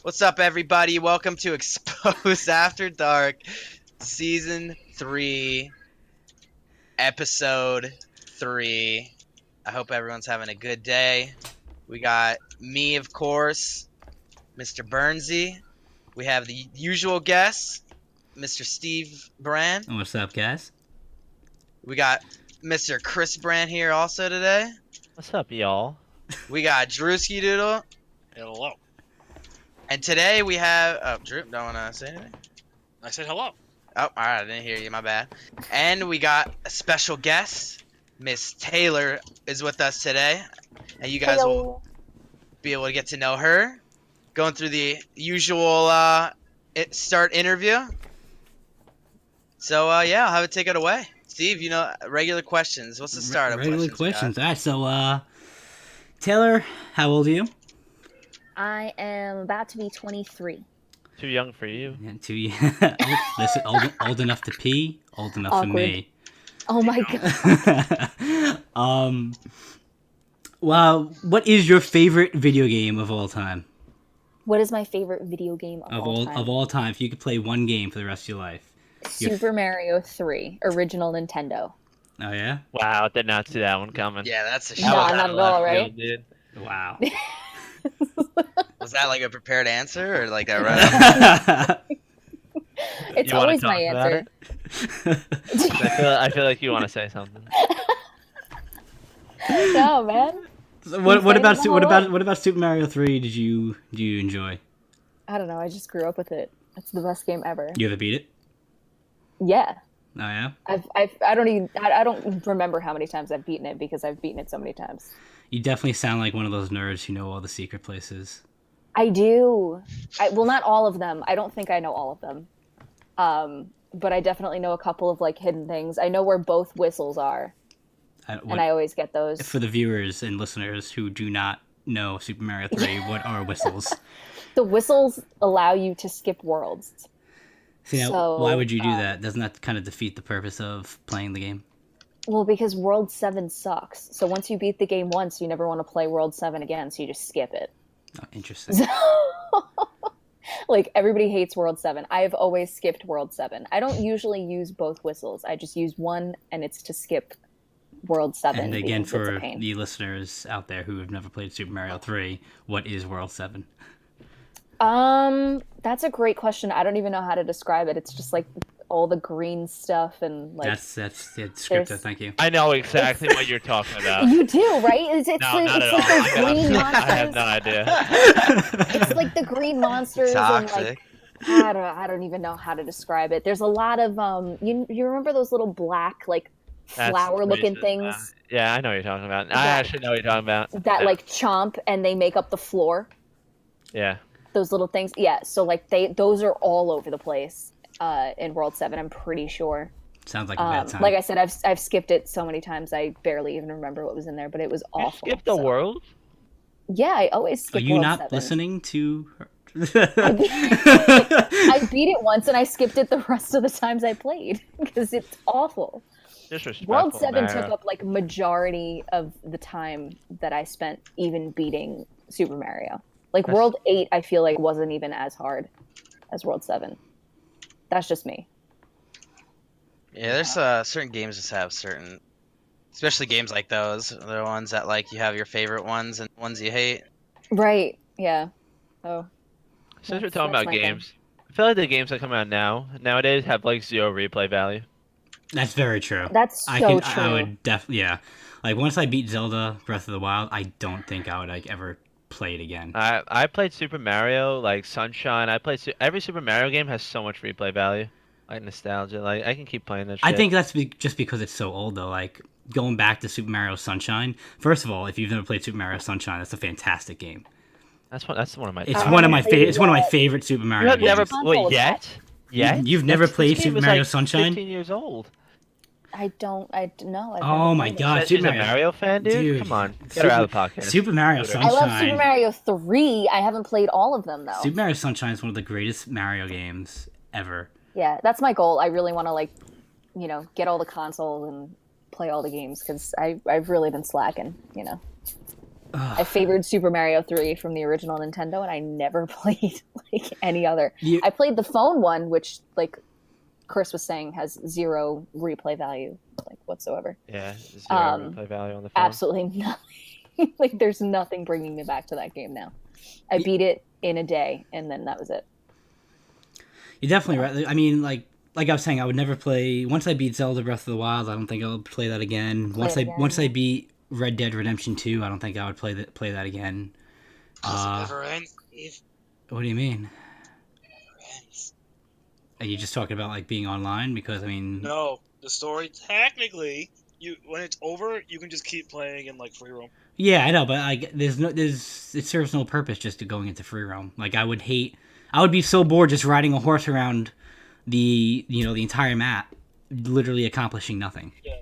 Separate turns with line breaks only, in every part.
What's up, everybody? Welcome to Exposed After Dark, Season 3, Episode 3. I hope everyone's having a good day. We got me, of course, Mr. BurnZ. We have the usual guests, Mr. Steve Brand.
What's up, guys?
We got Mr. Chris Brand here also today.
What's up, y'all?
We got Drewski Doodle.
Hello.
And today we have... Oh, Drew, don't want to say anything?
I said hello.
Oh, alright, I didn't hear you, my bad. And we got a special guest. Miss Taylor is with us today. And you guys will be able to get to know her. Going through the usual start interview. So, yeah, I'll have it take it away. Steve, regular questions. What's the start of
regular questions? Alright, so, Taylor, how old are you?
I am about to be 23.
Too young for you.
Yeah, listen, old enough to pee, old enough for me.
Oh my
god. Well, what is your favorite video game of all time?
What is my favorite video game of all time?
Of all time, if you could play one game for the rest of your life.
Super Mario 3, original Nintendo.
Oh yeah?
Wow, did not see that one coming.
Yeah, that's a
No, not at all, right?
Dude.
Wow.
Was that like a prepared answer or like a right?
It's
You wanna
always
talk
my
about
answer.
I feel like you want to say something.
No, man.
So what about Super Mario 3 did you enjoy?
I don't know. I just grew up with it. It's the best game ever.
You ever beat it?
Yeah.
Oh yeah?
I don't remember how many times I've beaten it because I've beaten it so many times.
You definitely sound like one of those nerds who know all the secret places.
I do. Well, not all of them. I don't think I know all of them. But I definitely know a couple of like hidden things. I know where both whistles are. And I always get those.
For the viewers and listeners who do not know Super Mario 3, what are whistles?
The whistles allow you to skip worlds.
See, now, why would you do that? Doesn't that kind of defeat the purpose of playing the game?
Well, because World 7 sucks. So once you beat the game once, you never want to play World 7 again, so you just skip it.
Oh, interesting.
Like, everybody hates World 7. I've always skipped World 7. I don't usually use both whistles. I just use one, and it's to skip World 7.
And again, for the listeners out there who have never played Super Mario 3, what is World 7?
That's a great question. I don't even know how to describe it. It's just like all the green stuff and like
that's the descriptor. Thank you.
I know exactly what you're talking about.
You do, right? It's
No,
like,
not
it's
at
like
all.
those green monsters.
I have no idea.
It's like the green monsters
Toxic.
and like I don't even know how to describe it. There's a lot of you remember those little black like flower looking things?
Yeah, I know what you're talking about. I actually know what you're talking about.
That like chomp and they make up the floor.
Yeah.
Those little things. Yeah, so like those are all over the place in World 7, I'm pretty sure.
Sounds like a bad time.
Like I said, I've skipped it so many times I barely even remember what was in there, but it was awful.
You skipped the world?
Yeah, I always skip
Are you
World
not
7.
listening to her?
I beat it once and I skipped it the rest of the times I played because it's awful. World 7 took up like majority of the time that I spent even beating Super Mario. Like World 8 I feel like wasn't even as hard as World 7. That's just me.
Yeah, there's certain games that have certain, especially games like those. They're ones that like you have your favorite ones and ones you hate.
Right. Yeah. Oh.
Since we're talking about games, I feel like the games that come out nowadays have like zero replay value.
That's very true.
That's so true.
I would definitely, yeah. Like once I beat Zelda Breath of the Wild, I don't think I would like ever play it again.
I played Super Mario, like Sunshine. Every Super Mario game has so much replay value, like nostalgia. Like I can keep playing this shit.
I think that's just because it's so old though. Like going back to Super Mario Sunshine. First of all, if you've never played Super Mario Sunshine, that's a fantastic game.
That's one of my.
It's one of my favorite. It's one of my favorite Super Mario games.
Never yet.
You've never played Super Mario Sunshine?
15 years old.
I know.
Oh my god,
She's a Mario fan, dude? Come on, get her out of the podcast.
Super Mario Sunshine.
I love Super Mario 3. I haven't played all of them though.
Super Mario Sunshine is one of the greatest Mario games ever.
Yeah, that's my goal. I really want to like, get all the consoles and play all the games because I've really been slacking. I favored Super Mario 3 from the original Nintendo, and I never played like any other. I played the phone one, which like Chris was saying has zero replay value like whatsoever.
Yeah, zero replay value on the phone.
Absolutely nothing. Like there's nothing bringing me back to that game now. I beat it in a day, and then that was it.
You're definitely right. I mean, like I was saying, I would never play. Once I beat Zelda Breath of the Wild, I don't think I'll play that again. Once I beat Red Dead Redemption 2, I don't think I would play that again.
It never ends, Steve.
What do you mean?
It never ends.
Are you just talking about like being online? Because I mean,
No, the story technically, when it's over, you can just keep playing in like free roam.
yeah, I know, but it serves no purpose just to going into free roam. Like I would be so bored just riding a horse around the entire map, literally accomplishing nothing.
Yeah,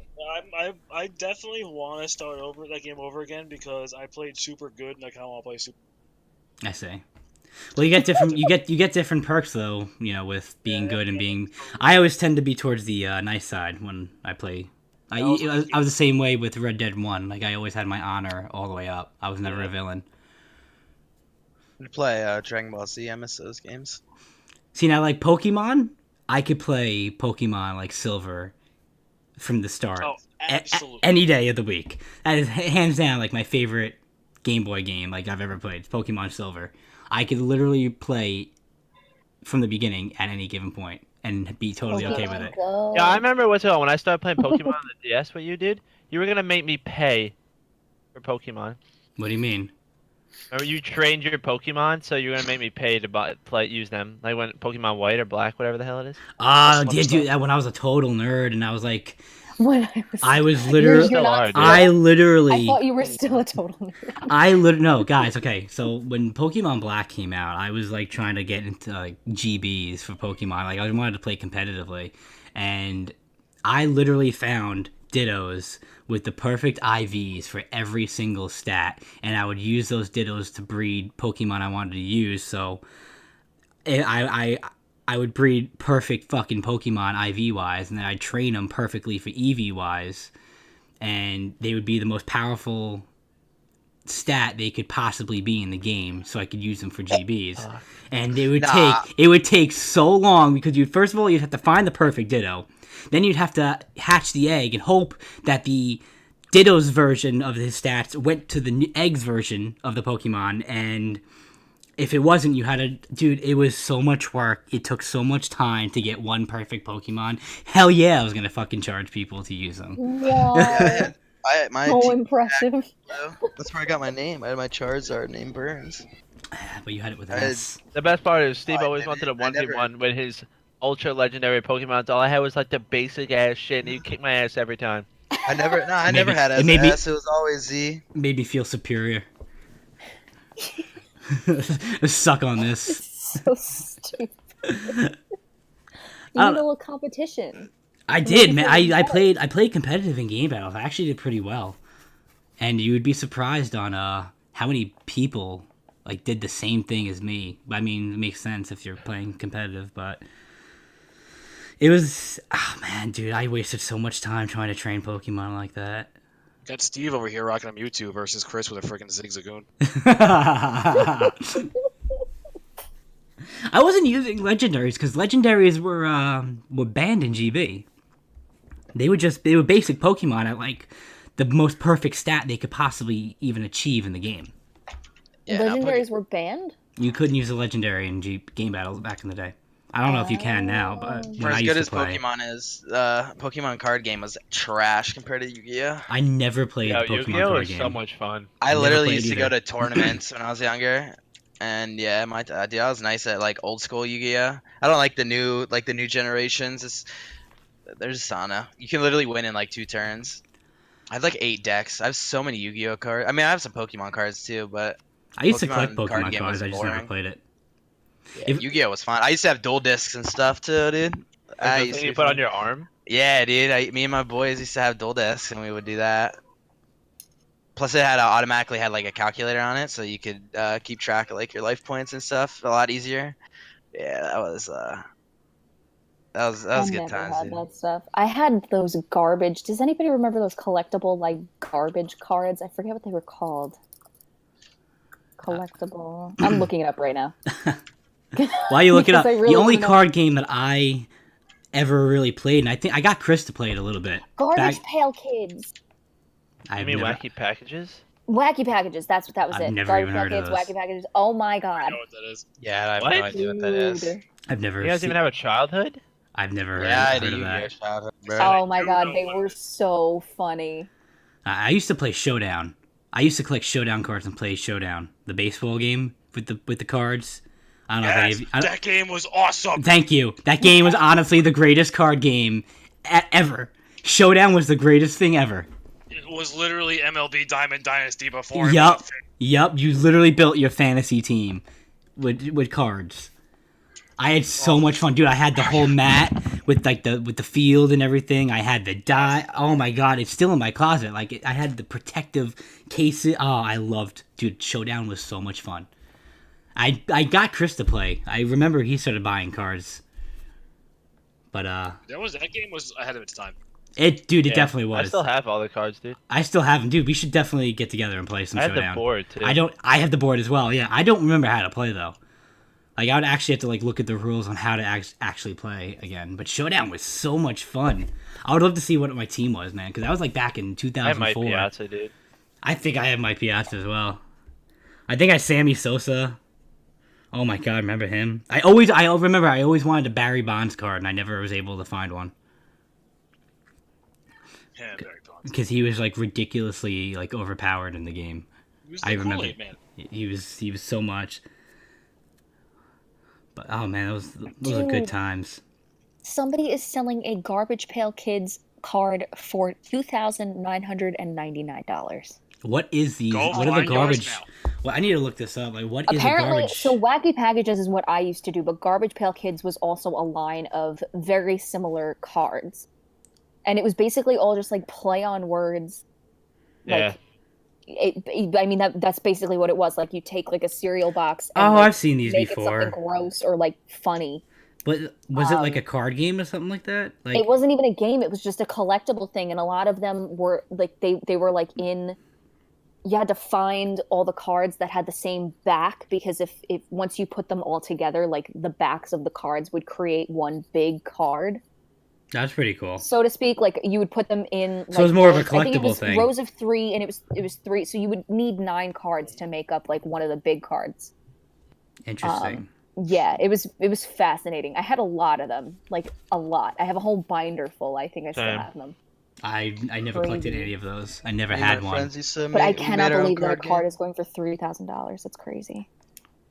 I definitely want to start over that game over again because I played super good and I kind of want to play super.
I see. Well, you get different you get different perks though, with being good and being. I always tend to be towards the nice side when I play. I was the same way with Red Dead 1. Like I always had my honor all the way up. I was never a villain.
You play Dragon Ball Z. I miss those games.
See, now like Pokemon, I could play Pokemon like Silver from the start.
Oh, absolutely.
Any day of the week. That is hands down like my favorite Game Boy game like I've ever played. It's Pokemon Silver. I could literally play from the beginning at any given point and be totally okay with it.
Yeah, I remember when I started playing Pokemon on the DS, what you did? You were gonna make me pay for Pokemon.
What do you mean?
Remember you trained your Pokemon, so you're gonna make me pay to use them, like when Pokemon White or Black, whatever the hell it is.
Yeah, dude, when I was a total nerd and I was like,
When
I was literally, I
thought you were still a total nerd.
No, guys, okay, so when Pokemon Black came out, I was like trying to get into like GBs for Pokemon, like I wanted to play competitively, and I literally found Dittos with the perfect IVs for every single stat, and I would use those Dittos to breed Pokemon I wanted to use, so I would breed perfect fucking Pokemon IV-wise, and then I'd train them perfectly for EV-wise, and they would be the most powerful stat they could possibly be in the game, so I could use them for GBs. And it would take so long, because first of all, you'd have to find the perfect Ditto, then you'd have to hatch the egg and hope that the Ditto's version of his stats went to the egg's version of the Pokemon, and if it wasn't, you had to... Dude, it was so much work. It took so much time to get one perfect Pokemon. Hell yeah, I was going to fucking charge people to use them.
Wow.
Yeah,
So impressive.
That's where I got my name. I had my Charizard named BurnZ.
But you had it with an S.
The best part is Steve always wanted a 1v1 with his ultra legendary Pokemon. All I had was like the basic ass shit, and he kicked my ass every time.
I never had S. It was always Z.
Made me feel superior. Suck on this.
So stupid. You need a little competition.
I did, man. I played competitive in game battles. I actually did pretty well. And you would be surprised on how many people like did the same thing as me. I mean, it makes sense if you're playing competitive, but it was man, dude, I wasted so much time trying to train Pokemon like that.
Got Steve over here rocking a Mewtwo versus Chris with a freaking Zigzagoon.
I wasn't using legendaries because legendaries were banned in GB. They were basic Pokemon at like the most perfect stat they could possibly even achieve in the game.
Yeah,
Legendaries were banned?
You couldn't use a legendary in game battles back in the day. I don't know if you can now, but
for as good as Pokemon is, Pokemon card game was trash compared to Yu-Gi-Oh.
I never played Pokemon
Yu-Gi-Oh
card
is
game.
so much fun.
I literally used to go to tournaments when I was younger, and yeah, dude, I was nice at like old school Yu-Gi-Oh. I don't like the new generations. There's Sana. You can literally win in like 2 turns. I have like 8 decks. I have so many Yu-Gi-Oh cards. I mean, I have some Pokemon cards too, but
I used to collect Pokemon cards. I just never played it.
Yeah, Yu-Gi-Oh was fun. I used to have dual discs and stuff too, dude.
You put on your arm?
Yeah, dude. Me and my boys used to have dual discs, and we would do that. Plus, it had automatically had like a calculator on it, so you could keep track of like your life points and stuff a lot easier. Yeah, that was good times.
I never had that stuff. I had those garbage. Does anybody remember those collectible like garbage cards? I forget what they were called. Collectible. I'm looking it up right now.
While you look it up,
Really
the only
wanna know.
card game that I ever really played, and I think I got Chris to play it a little bit.
Garbage Pail Kids.
You mean Wacky Packages?
Wacky Packages. That's what that was.
I've
it.
never
Garbage
even
Pail
heard of
Kids.
those.
Wacky Packages. Oh my
I
god.
know what that is.
Yeah, I have
What?
no idea what that is.
Dude.
I've never.
You guys even have a childhood?
I've never
Yeah, I
heard
do.
of
You
that.
guys childhood, bro.
Oh my
do
god,
know
they
what
were
it is.
so funny.
I used to play Showdown. I used to collect Showdown cards and play Showdown, the baseball game with the cards. I don't know if any
Yes,
of you,
that game was awesome.
Thank you. That game was honestly the greatest card game ever. Showdown was the greatest thing ever.
It was literally MLB Diamond Dynasty before. it
Yup.
was a thing.
Yup. You literally built your fantasy team with cards. I had so much fun, dude. I had the whole mat with like the field and everything. I had the die. Oh my god, it's still in my closet. Like I had the protective cases. Oh, I loved, dude. Showdown was so much fun. I got Chris to play. I remember he started buying cards. But
That game was ahead of its time.
it definitely was.
I still have all the cards, dude.
I still have them, dude. We should definitely get together and play some
I have
Showdown.
the board too.
I have the board as well. Yeah, I don't remember how to play though. Like I would actually have to like look at the rules on how to actually play again. But Showdown was so much fun. I would love to see what my team was, man, because that was like back in
I have my
2004.
Piazza, dude.
I think I have my Piazza as well. I think I had Sammy Sosa. Oh my god, remember him? I always wanted a Barry Bonds card, and I never was able to find one
Yeah, very fun.
because he was like ridiculously like overpowered in the game.
He was the
I remember.
Kool-Aid man.
He was so much. But oh man, those are good
Dude.
times.
Somebody is selling a Garbage Pail Kids card for $2,999.
What is these?
Go
What are the
find yours
garbage?
now.
Well, I need to look this up. Like, what is a
Apparently,
garbage?
so Wacky Packages is what I used to do, but Garbage Pail Kids was also a line of very similar cards. And it was basically all just like play on words.
Yeah.
I mean, that's basically what it was. Like you take like a cereal box and
Oh,
like,
I've seen these
make
before.
it something gross or like funny.
But was it like a card game or something like that? Like,
It wasn't even a game, it was just a collectible thing, and a lot of them were like they were like in, you had to find all the cards that had the same back, because if once you put them all together, like the backs of the cards would create one big card,
that's pretty cool.
so to speak. Like you would put them in, like,
So it was more of a
I think it
collectible
was
thing.
rows of 3, and it was 3, so you would need 9 cards to make up like one of the big cards.
Interesting.
Yeah, it was fascinating. I had a lot of them, like a lot. I have a whole binder full. I think I still
Same.
have them.
I never collected any of those. I never
Me
had
and my
one.
friends used to
But I
make- we
cannot
made our own
believe that a card
game.
is going for $3,000. That's crazy.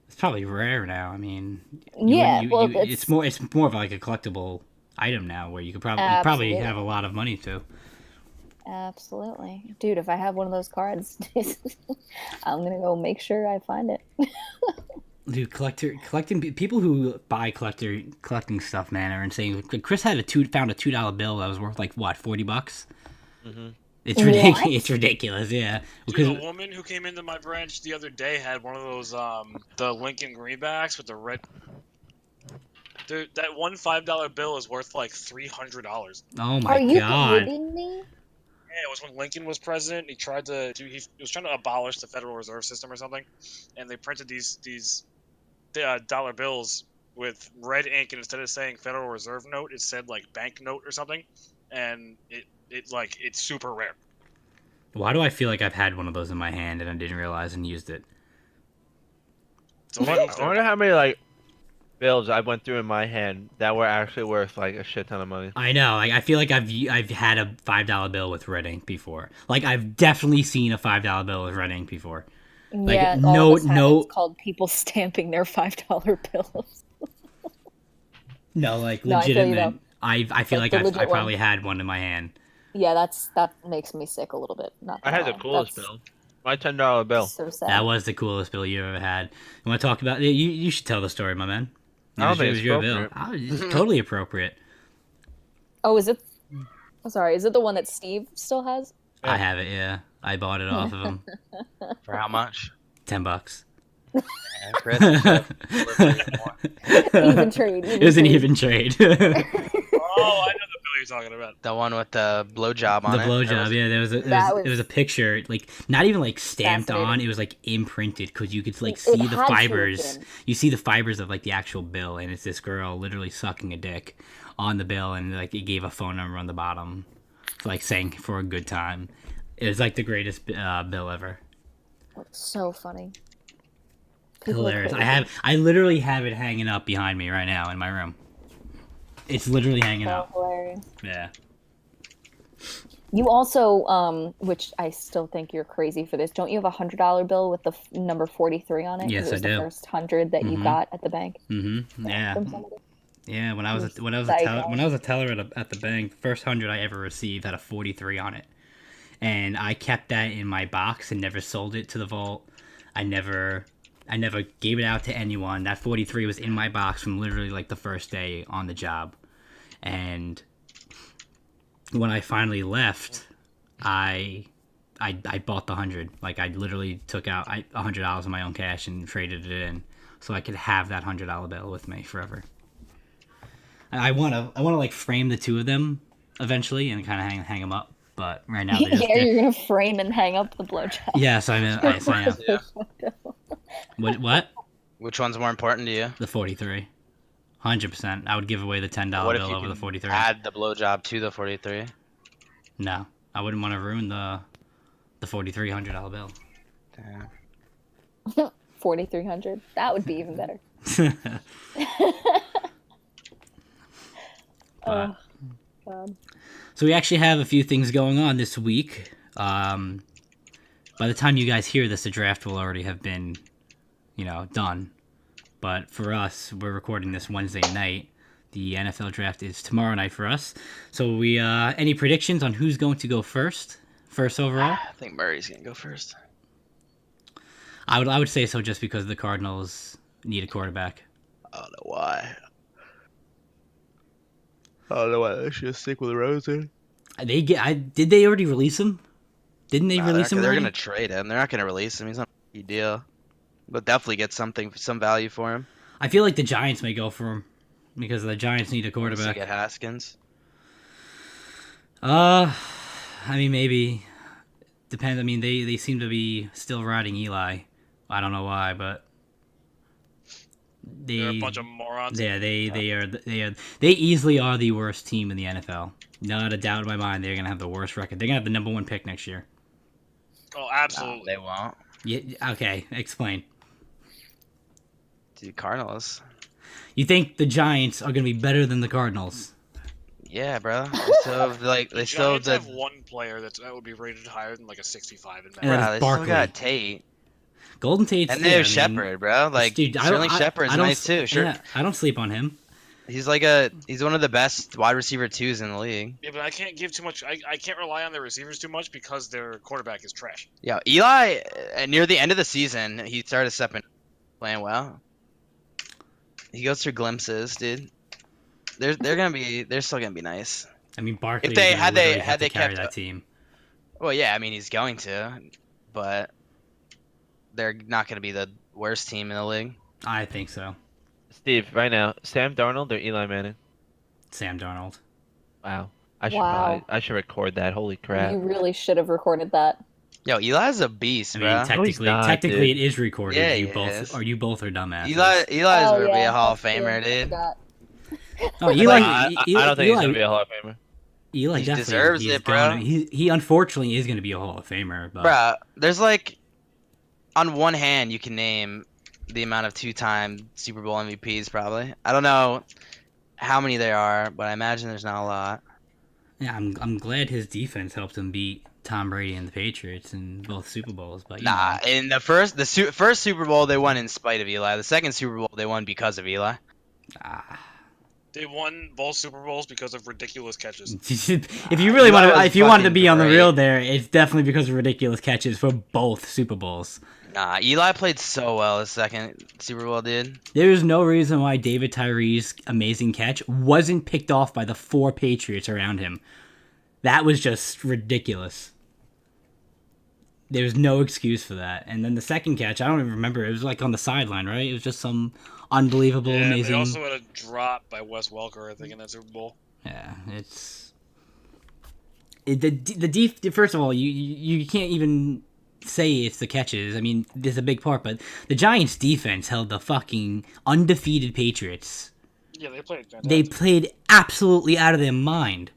It's probably rare now. I mean,
Yeah, well,
it's more of like a collectible item now, where you could probably
Absolutely.
have a lot of money too.
Absolutely, dude. If I have one of those cards, I'm gonna go make sure I find it.
Dude, collecting people who buy collecting stuff, man, are insane. Chris had found a $2 bill that was worth like what, $40?
Mm-hmm.
It's ridiculous.
What?
It's ridiculous, yeah.
Dude,
Because
a woman who came into my branch the other day had one of those the Lincoln Greenbacks with the red. Dude, that one $5 bill is worth like $300.
oh my
Are you
god,
kidding me?
Yeah, it was when Lincoln was president. He was trying to abolish the Federal Reserve System or something, and they printed these dollar bills with red ink, and instead of saying Federal Reserve note, it said like bank note or something, and it's super rare.
why do I feel like I've had one of those in my hand and I didn't realize and used it?
It's
I wonder how many like bills I went through in my hand that were actually worth like a shit ton of money.
I know. Like, I feel like I've had a $5 bill with red ink before. Like, I've definitely seen a $5 bill with red ink before. Like,
Yeah,
no-
all of us have it.
no-
It's called people stamping their $5 bills.
No, like
No, I feel you,
legitimate.
though.
I feel
Like
like
the
I
legit
probably
one.
had one in my hand.
Yeah, that makes me sick a little bit. Not
I had the
gonna lie.
coolest
That's
bill. My $10 bill.
So sad.
That was the coolest bill you ever had. You want to talk about? You should tell the story, my man.
I don't
It
think
was
it's
your bill.
appropriate.
Oh, it's totally appropriate.
Oh, is it? I'm sorry. Is it the one that Steve still has?
I have it. Yeah, I bought it off of him.
For how much?
$10.
Yeah, Chris, more.
Even trade.
It was an even trade.
Oh, I know the bill you're talking about.
The one with the blowjob on
The
it.
blowjob, yeah. There was a picture, like not even like stamped on. It was like imprinted because you could like see the fibers. You see the fibers of like the actual bill, and it's this girl literally sucking a dick on the bill, and like it gave a phone number on the bottom, like saying for a good time. It was like the greatest bill ever.
So funny.
Hilarious. I literally have it hanging up behind me right now in my room. It's literally hanging up.
Hilarious.
Yeah.
You also, which I still think you're crazy for this. Don't you have a $100 bill with the number 43 on it?
Yes,
it was
I do.
The first 100 that you got at the bank.
Mm-hmm. Yeah.
From somebody.
Yeah. When I was a teller at the bank, the first 100 I ever received had a 43 on it, and I kept that in my box and never sold it to the vault. I never gave it out to anyone. That 43 was in my box from literally like the first day on the job. And when I finally left, I bought the 100. Like I literally took out $100 of my own cash and traded it in so I could have that $100 bill with me forever. I want to like frame the two of them eventually and kind of hang them up. But right now,
You're gonna frame and hang up the blowjob.
Yes, I am.
Yeah.
What?
Which one's more important to you?
The 43. 100%. I would give away the $10
What if
bill
you
over the
could
43.
add the blowjob to the 43?
No, I wouldn't want to ruin the $4,300 bill.
Damn.
4,300. That would be even better.
But,
God.
so we actually have a few things going on this week. By the time you guys hear this, the draft will already have been, done. But for us, we're recording this Wednesday night. The NFL draft is tomorrow night for us. So we any predictions on who's going to go first overall?
I think Murray's gonna go first.
I would say so just because the Cardinals need a quarterback.
I don't know why. They should stick with Rosen.
Did they already release him? Didn't they release him?
They're
already?
gonna trade him. They're not gonna release him. He's on a deal. But definitely get some value for him.
I feel like the Giants may go for him because the Giants need a quarterback.
Get Haskins.
I mean maybe. Depends. I mean they seem to be still riding Eli. I don't know why, but
they're a bunch of morons.
Yeah, they easily are the worst team in the NFL. Not a doubt in my mind. They're gonna have the worst record. They're gonna have the number 1 pick next year.
Oh, absolutely.
No, they won't.
Yeah. Okay. Explain.
Dude, Cardinals.
You think the Giants are gonna be better than the Cardinals?
Yeah, bro. They still
have one player that would be rated higher than like a 65 in
Yeah,
Bro, they
Barkley.
still got Tate.
Golden Tate's
And they have Shepard, bro. Like,
dude,
Sterling Shepard's nice too. Sure.
Yeah, I don't sleep on him.
He's one of the best wide receiver 2s in the league.
Yeah, but I can't give too much. I can't rely on their receivers too much because their quarterback is trash.
Yeah, Eli, near the end of the season, he started playing well. He goes through glimpses, dude. They're still gonna be nice.
I mean, Barkley.
If they
had
they
carry
kept
that team.
Well, yeah, I mean he's going to, but they're not gonna be the worst team in the league.
I think so.
Steve, right now, Sam Darnold or Eli Manning?
Sam Darnold.
Wow.
Wow.
I should record that. Holy crap.
You really should have recorded that.
Yo, Eli's a beast,
I
bro.
mean, technically, it is recorded.
Yeah,
you both are dumbasses.
Eli's gonna be a Hall of Famer, dude.
Oh, Eli.
I don't think he's gonna be a Hall of Famer.
Eli
He
definitely
deserves it, bro.
He unfortunately is going to be a Hall of Famer. But...
Bro, there's on one hand you can name the amount of 2-time Super Bowl MVPs probably. I don't know how many there are, but I imagine there's not a lot.
Yeah, I'm glad his defense helped him beat Tom Brady and the Patriots in both Super Bowls. But
in the first Super Bowl they won in spite of Eli. The second Super Bowl they won because of Eli.
They won both Super Bowls because of ridiculous catches.
If you really wanted to be on the real there, it's definitely because of ridiculous catches for both Super Bowls.
Nah, Eli played so well the second Super Bowl, dude.
There is no reason why David Tyree's amazing catch wasn't picked off by the 4 Patriots around him. That was just ridiculous. There's no excuse for that. And then the second catch, I don't even remember. It was on the sideline, right? It was just some unbelievable, amazing.
They also had a drop by Wes Welker, I think, in that Super Bowl.
Yeah, it's First of all, you can't even say it's the catches. I mean, there's a big part, but the Giants' defense held the fucking undefeated Patriots.
Yeah, they played fantastic.
They played absolutely out of their mind.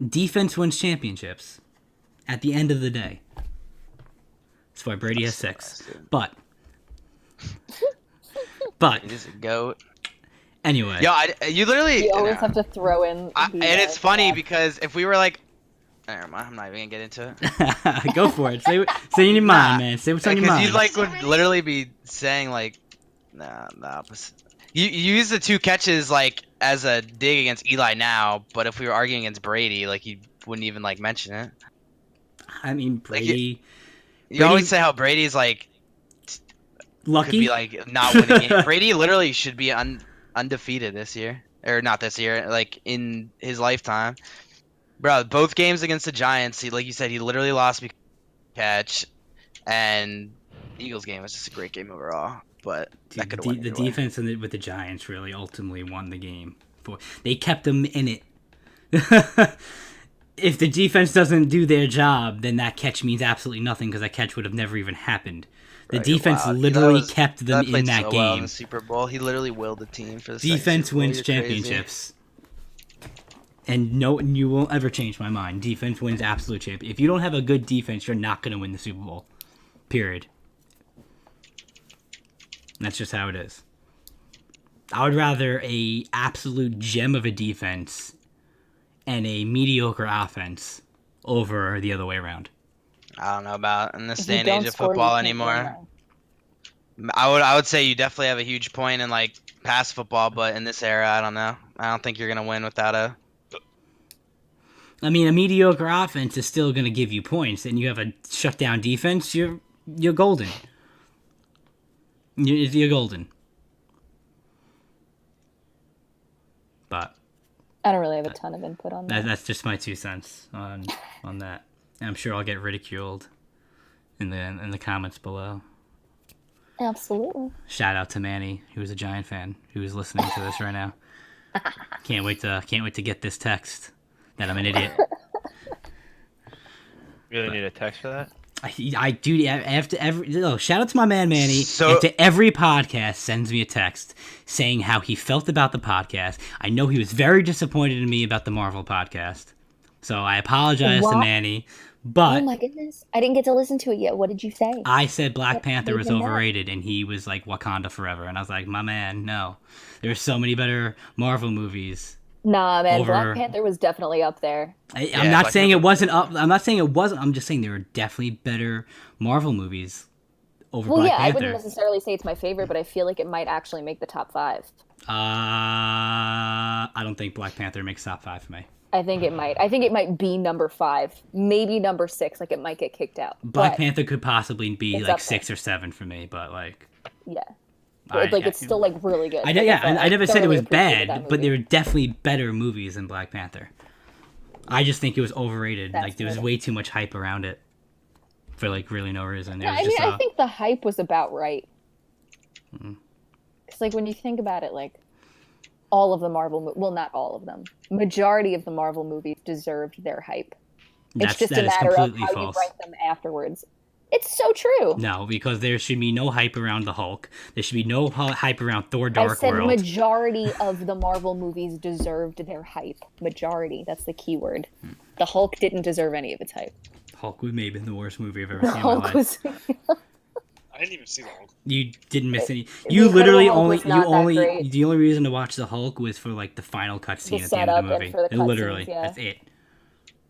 Defense wins championships at the end of the day. That's why Brady has 6. But
he's a goat.
Anyway,
you literally.
You always have to throw in.
And it's funny because if we were like, never mind, I'm not even gonna get into it.
go for it. Say in your mind, man. Say what's on your mind.
Because you like would literally be saying like, nah, the opposite. You use the 2 catches like as a dig against Eli now, but if we were arguing against Brady, like you wouldn't even like mention it.
I mean, Brady.
You always say how Brady's like
lucky,
could be like not winning it. Brady literally should be undefeated this year, or not this year, like in his lifetime. Bro, both games against the Giants, like you said, he literally lost because of catch, and Eagles game was just a great game overall. But that could have
the defense with the Giants really ultimately won the game. They kept them in it. If the defense doesn't do their job, then that catch means absolutely nothing because that catch would have never even happened. The defense literally kept them in that game.
Well in the Super Bowl. He literally willed the team for the
defense wins championships. And you won't ever change my mind. Defense wins absolute champion. If you don't have a good defense, you're not going to win the Super Bowl. Period. That's just how it is. I would rather a absolute gem of a defense and a mediocre offense over the other way around.
I don't know about in this day and age of football anymore. I would say you definitely have a huge point in like past football, but in this era, I don't know. I don't think you're gonna win without a.
I mean, a mediocre offense is still gonna give you points, and you have a shutdown defense. You're golden. You're golden. But
I don't really have a ton of input on that.
That's just my 2 cents on that. And I'm sure I'll get ridiculed in the comments below.
Absolutely.
Shout out to Manny, who's a Giant fan, who's listening to this right now. Can't wait to get this text that I'm an idiot.
You really need a text for that?
I do. After shout out to my man Manny.
So,
after every podcast, sends me a text saying how he felt about the podcast. I know he was very disappointed in me about the Marvel podcast, so I apologize to Manny. But
oh my goodness, I didn't get to listen to it yet. What did you say?
I said Black Panther was overrated, and he was like Wakanda Forever, and I was like, my man, no. There's so many better Marvel movies.
Nah, man, Black Panther was definitely up there.
I'm not saying it wasn't up. I'm not saying it wasn't. I'm just saying there were definitely better Marvel movies over Black Panther.
I wouldn't necessarily say it's my favorite, but I feel like it might actually make the top 5.
I don't think Black Panther makes top 5 for me.
I think it might. I think it might be number 5, maybe number 6. Like it might get kicked out.
Black Panther could possibly be like 6 or 7 for me, but like.
Yeah. It's still like really good.
I never said it was bad, but there were definitely better movies than Black Panther. I just think it was overrated. There was way too much hype around it for like really no reason.
I think the hype was about right. Because like when you think about it, like all of the Marvel, well, not all of them, majority of the Marvel movies deserved their hype. It's just a matter of how you write them afterwards. It's so true.
No, because there should be no hype around the Hulk. There should be no hype around Thor Dark World.
I said majority of the Marvel movies deserved their hype. Majority. That's the key word. The Hulk didn't deserve any of its hype.
Hulk was maybe the worst movie I've ever seen in my life.
I didn't even see the Hulk.
You didn't miss any. You literally the only reason to watch the Hulk was for like the final cutscene at the end of the movie. Literally, that's it.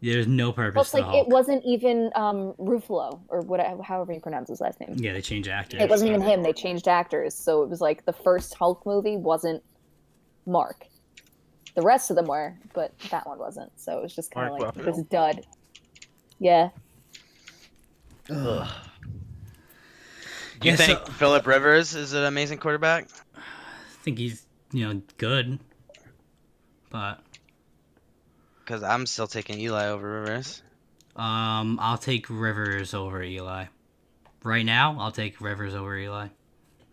There's no purpose to the Hulk.
It wasn't even Ruffalo, or however you pronounce his last name.
Yeah, they changed actors.
It wasn't even him. They changed actors. So it was like the first Hulk movie wasn't Mark. The rest of them were, but that one wasn't. So it was just kind of like this dud. Yeah.
Do you think Phillip Rivers is an amazing quarterback?
I think he's, good. But...
Because I'm still taking Eli over Rivers.
I'll take Rivers over Eli. Right now, I'll take Rivers over Eli.
I'm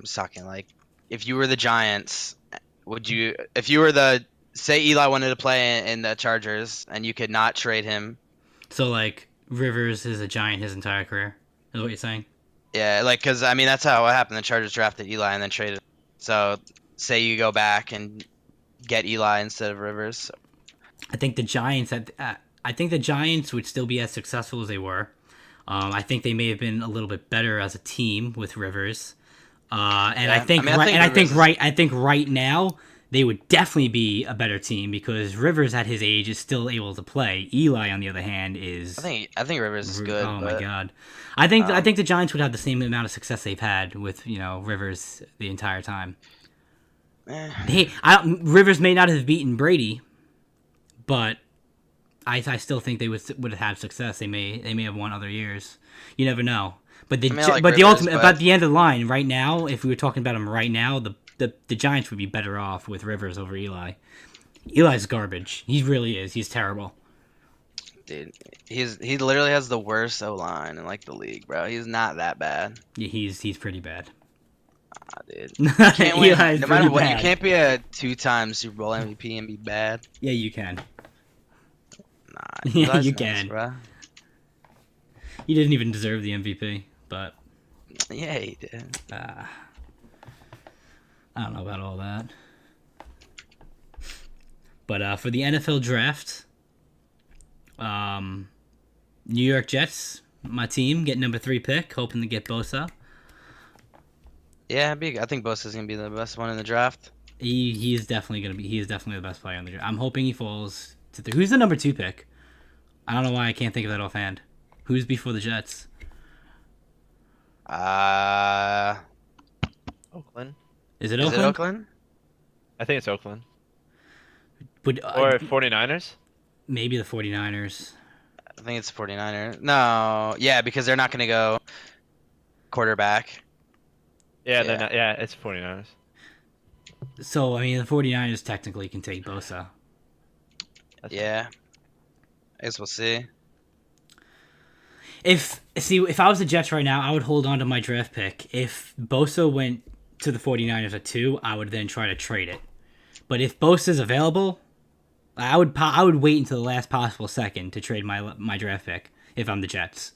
just talking like, if you were the Giants, if you were the say Eli wanted to play in the Chargers, and you could not trade him.
So like Rivers is a Giant his entire career. Is what you're saying?
Yeah, like because I mean that's how it happened. The Chargers drafted Eli and then traded. So say you go back and get Eli instead of Rivers.
I think the Giants. I think the Giants would still be as successful as they were. I think they may have been a little bit better as a team with Rivers. And
Yeah.
I think I think right now they would definitely be a better team because Rivers at his age is still able to play. Eli, on the other hand, is.
I think Rivers is good.
Oh
but,
my god, I think the Giants would have the same amount of success they've had with Rivers the entire time. Rivers may not have beaten Brady, but I still think they would have had success. They may have won other years. You never know. But the ultimate, about the end of the line right now, if we were talking about him right now, the Giants would be better off with Rivers over Eli. Eli's garbage. He really is. He's terrible.
Dude, he literally has the worst O-line in like the league, bro. He's not that bad.
Yeah, he's pretty bad.
Dude. You can't win.
Eli's
No matter what,
bad.
you can't be a 2-time Super Bowl MVP and be bad.
Yeah, you can.
Nah,
Yeah,
Eli's
you
nice,
can.
bro.
He didn't even deserve the MVP, but
Yeah, he did.
I don't know about all that. But for the NFL draft, New York Jets, my team, get number 3 pick, hoping to get Bosa.
Yeah, I think Bosa's gonna be the best one in the draft.
He is definitely the best player on the draft. I'm hoping he falls to who's the number 2 pick? I don't know why I can't think of that offhand. Who's before the Jets?
Oakland.
Is it
Is
Oakland?
it Oakland?
I think it's Oakland.
Would,
Or 49ers?
maybe the 49ers.
I think it's 49er. No, yeah, because they're not gonna go quarterback.
Yeah,
Yeah.
yeah, it's 49ers.
So, I mean, the 49ers technically can take Bosa.
Yeah. I guess we'll see.
If I was the Jets right now, I would hold on to my draft pick. If Bosa went to the 49ers at 2, I would then try to trade it. But if Bosa's available, I would wait until the last possible second to trade my draft pick if I'm the Jets.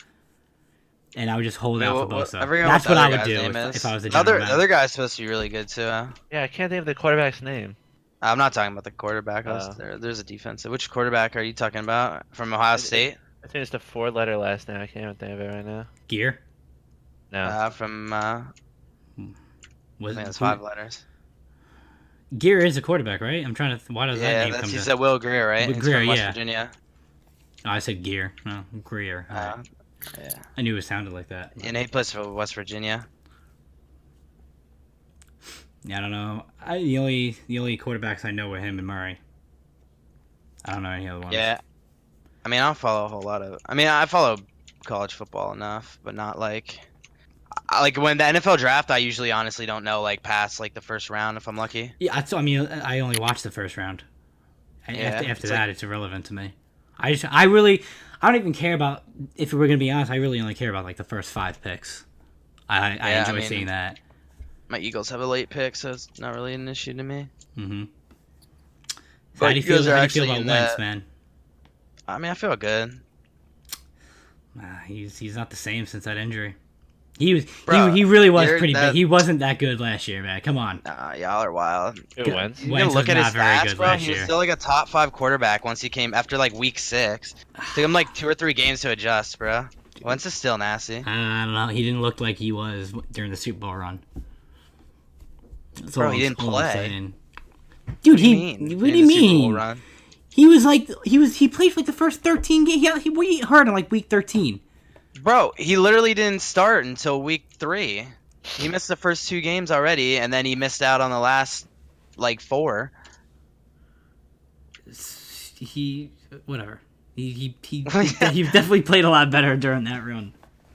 And I would just hold out for Bosa. That's what I would do if I was the Jets.
The other guy's supposed to be really good too.
Yeah, I can't think of the quarterback's name.
I'm not talking about the quarterback. There's a defensive. Which quarterback are you talking about? From Ohio State?
I think it's the 4-letter last name. I can't even think of it right now.
Gear?
No.
From I think it's 5 letters.
Gear is a quarterback, right? I'm trying to. Why does that name come to?
He said Will Greer, right?
Will Greer,
from West
yeah.
Virginia.
Oh, I said Gear. No, Greer. All right.
Yeah.
I knew it sounded like that.
And he plays for West Virginia.
Yeah, I don't know. The only quarterbacks I know are him and Murray. I don't know any other ones.
Yeah. I mean, I don't follow a whole lot of. I mean, I follow college football enough, but not like. Like when the NFL draft, I usually honestly don't know like past like the first round if I'm lucky.
Yeah, I mean, I only watched the first round.
Yeah,
After that, it's irrelevant to me. I don't even care about. If we're gonna be honest, I really only care about like the first 5 picks. I enjoy seeing that.
My Eagles have a late pick, so it's not really an issue to me.
Mm-hmm.
But
How do you feel about Wentz, man?
I mean, I feel good.
He's not the same since that injury. He really was pretty big. He wasn't that good last year, man. Come on.
Nah, y'all are wild.
Who Wentz?
You can look at his stats, bro.
last
He was
year.
still like a top 5 quarterback once he came after like week 6. Took him like 2 or 3 games to adjust, bro. Wentz is still nasty.
I don't know. He didn't look like he was during the Super Bowl run.
Bro, he didn't play.
Dude,
What do you mean?
He was like he played for like the first 13 games. He hurt in like week 13.
Bro, he literally didn't start until week 3. He missed the first 2 games already, and then he missed out on the last like 4.
Whatever. He definitely played a lot better during that run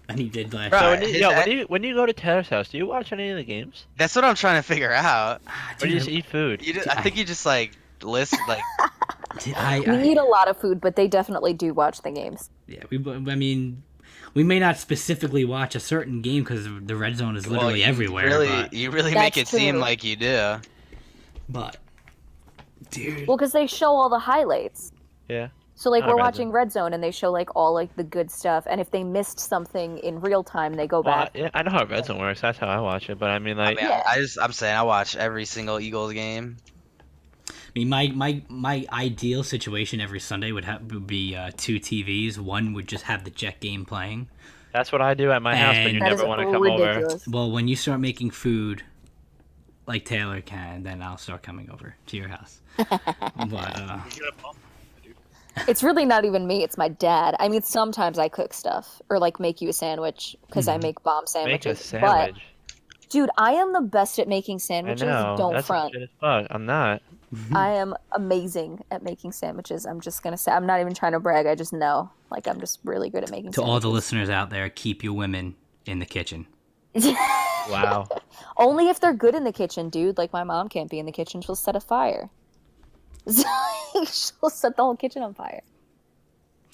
than he did last
Bro,
year.
When you go to Taylor's house, do you watch any of the games?
That's what I'm trying to figure out.
Or do you just eat food?
I think you just like listen like.
We eat a lot of food, but they definitely do watch the games.
Yeah, we may not specifically watch a certain game because the red zone is literally everywhere.
You really make it seem like you do.
But Dude.
Well, because they show all the highlights.
Yeah.
So like
Not
we're
Red
watching Red Zone and they show like all like the good stuff, and if they missed something in real time, they go
Well,
back.
yeah, I know how Red Zone works. That's how I watch it. But I mean, like,
Yeah.
I'm saying I watch every single Eagles game.
I mean, my ideal situation every Sunday would be 2 TVs. One would just have the Jet game playing.
that's what I do at my house. But you
And-
That
never
is
want to come over.
ridiculous.
Well, when you start making food, like Taylor can, then I'll start coming over to your house. But
You get a bump.
It's really not even me, it's my dad. I mean, sometimes I cook stuff or like make you a sandwich because I make bomb
Make
sandwiches.
a sandwich.
But dude, I am the best at making
I
sandwiches.
know.
Don't
That's
front.
legit as fuck. I'm not.
I am amazing at making sandwiches. I'm just gonna say, I'm not even trying to brag. I just know, like, I'm just really good at making.
to all the
sandwiches.
listeners out there, keep your women in the kitchen.
Wow.
Only if they're good in the kitchen, dude. Like my mom can't be in the kitchen; she'll set a fire. She'll set the whole kitchen on fire.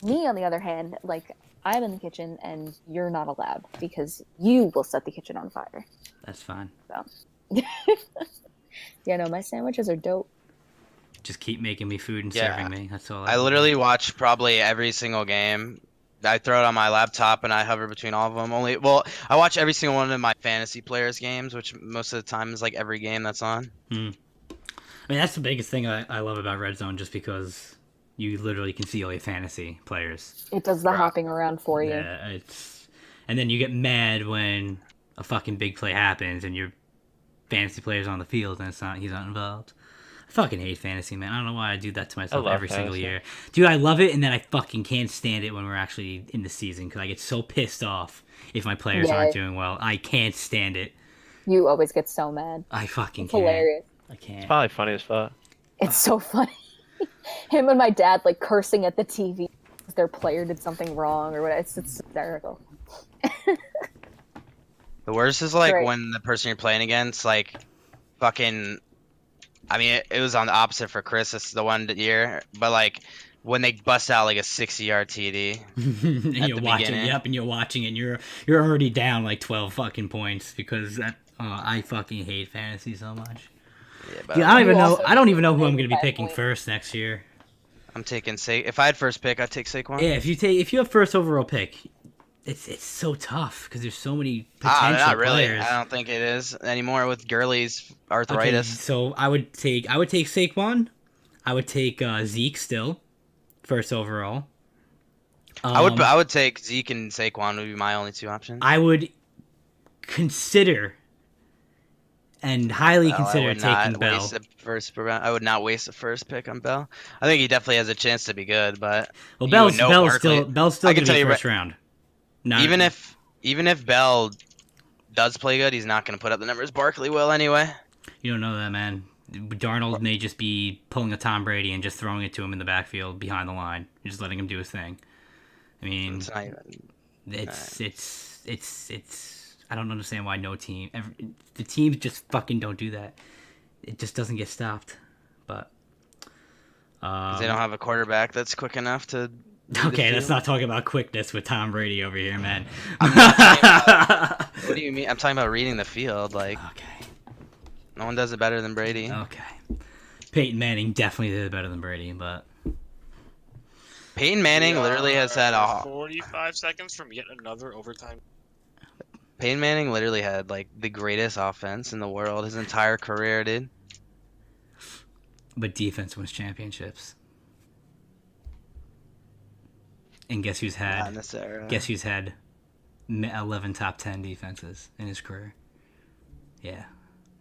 Me, on the other hand, like I'm in the kitchen and you're not allowed because you will set the kitchen on fire.
That's fine.
So, yeah, no, my sandwiches are dope.
Just keep making me food and
Yeah.
serving me. That's all.
I literally watch probably every single game. I throw it on my laptop and I hover between all of them. I watch every single one of my fantasy players games, which most of the time is like every game that's on.
I mean, that's the biggest thing I love about Red Zone, just because you literally can see all your fantasy players.
It does the hopping around for you.
Yeah, and then you get mad when a fucking big play happens and your fantasy player's on the field and he's not involved. I fucking hate fantasy, man. I don't know why I do that to myself
love
every single
fantasy.
year. Dude, I love it, and then I fucking can't stand it when we're actually in the season, because I get so pissed off if my players
Yeah.
aren't doing well. I can't stand it.
You always get so mad.
I fucking
It's
can't.
hilarious.
I can't.
Probably funny as fuck.
It's so funny. Him and my dad like cursing at the TV because their player did something wrong or whatever. It's hysterical.
The worst is like
Right.
when the person you're playing against, like, fucking. I mean, it was on the opposite for Chris. It's the one year, but like when they bust out like a 60-yard TD.
And
At
you're
the
watching,
beginning.
and you're watching, and you're already down like 12 fucking points because that. I fucking hate fantasy so much.
Yeah, but
Dude, I
You
don't
also
even know who I'm
take
gonna be
that
picking
point.
first next year.
I'm taking If I had first pick, I'd take Saquon.
Yeah, if you have first overall pick, it's so tough because there's so many potential
Not really.
players.
I don't think it is anymore with Gurley's
Okay,
arthritis.
so I would take Saquon. I would take Zeke still, first overall.
I would take Zeke and Saquon would be my only two options.
I would consider and highly consider taking Bell.
I would not waste a first pick on Bell. I think he definitely has a chance to be good, but
Well,
you
Bell's
know Barkley-
still
I can
gonna
tell
be
you
first round. Not,
even if Bell does play good, he's not going to put up the numbers Barkley will anyway.
you don't know that, man. Darnold may just be pulling a Tom Brady and just throwing it to him in the backfield behind the line, and just letting him do his thing. I mean,
It's not even,
it's. I don't understand why the teams just fucking don't do that. It just doesn't get stopped. But
'cause they don't have a quarterback that's quick enough to.
okay, let's not talk about quickness with Tom Brady over here, man.
What do you mean? I'm talking about reading the field. Like,
Okay.
no one does it better than Brady.
Okay. Peyton Manning definitely did it better than Brady, but
Peyton Manning
We
literally has had
are 45 seconds from yet another overtime.
Peyton Manning literally had like the greatest offense in the world his entire career, dude.
defense wins championships. And guess who's
Not in
had
this era.
11 top 10 defenses in his career? Yeah.